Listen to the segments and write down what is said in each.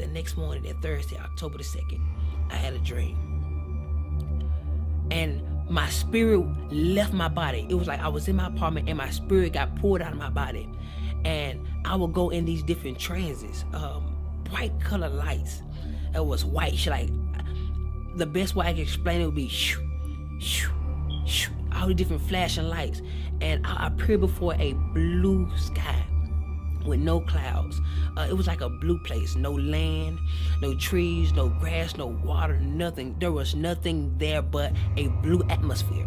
the next morning, that Thursday, October the 2nd, I had a dream. And my spirit left my body. It was like I was in my apartment and my spirit got pulled out of my body. And I would go in these different transits, bright color lights. It was white, like the best way I can explain it would be shoo, shoo, shoo, all the different flashing lights. And I appeared before a blue sky with no clouds. It was like a blue place, no land, no trees, no grass, no water, nothing. There was nothing there but a blue atmosphere.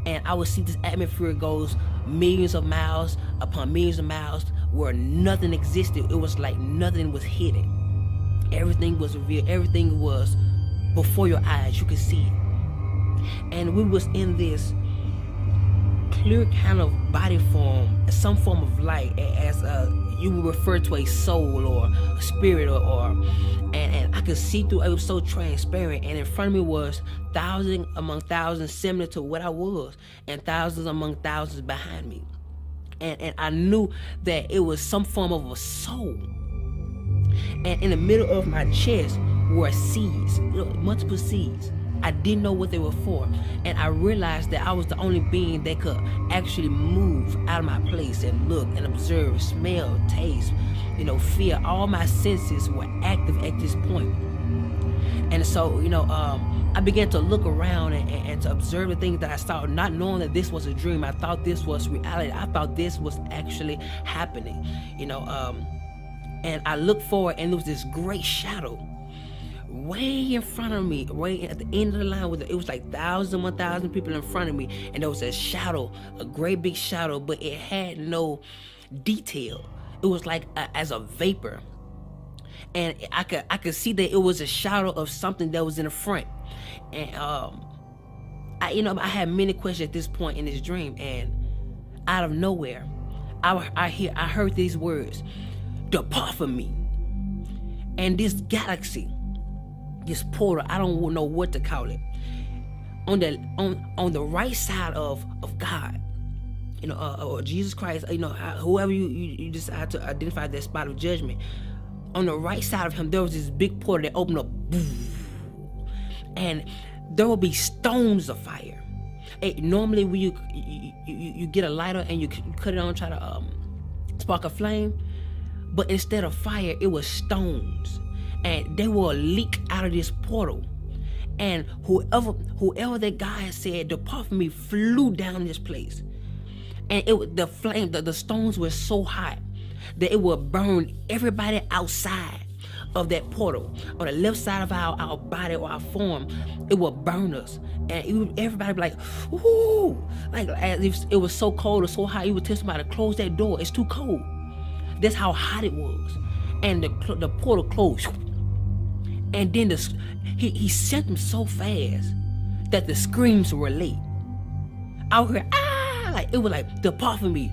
And I would see this atmosphere goes millions of miles upon millions of miles where nothing existed. It was like nothing was hidden. Everything was revealed. Everything was before your eyes. You could see it. And we was in this clear kind of body form, some form of light, as you would refer to a soul or a spirit, and I could see through. It was so transparent, and in front of me was thousands among thousands similar to what I was, and thousands among thousands behind me, and I knew that it was some form of a soul. And in the middle of my chest were seeds, multiple seeds. I didn't know what they were for, and I realized that I was the only being that could actually move out of my place and look and observe, smell, taste, feel. All my senses were active at this point. And so, I began to look around and to observe the things that I saw, not knowing that this was a dream. I thought this was reality. I thought this was actually happening, and I looked forward, and there was this great shadow way in front of me, way at the end of the line. It was like 1,000 people in front of me, and there was a shadow, a great big shadow, but it had no detail. It was like as a vapor, and I could see that it was a shadow of something that was in the front. And I had many questions at this point in this dream, and out of nowhere, I heard these words: "Depart from me." And this galaxy, this portal, I don't know what to call it, on the right side of God, or Jesus Christ, whoever you decide to identify that spot of judgment, on the right side of him, there was this big portal that opened up, and there will be stones of fire. Normally when you get a lighter and you cut it on, try to spark a flame, but instead of fire, it was stones. And they will leak out of this portal, and whoever that guy said depart from me flew down this place, and the stones were so hot that it would burn everybody outside of that portal. On the left side of our body or our form, it would burn us, and everybody be like, ooh, like as if it was so cold or so hot. You would tell somebody to close that door, it's too cold. That's how hot it was. And the portal closed. And then he sent them so fast that the screams were late. I heard, like it was like, depart from me.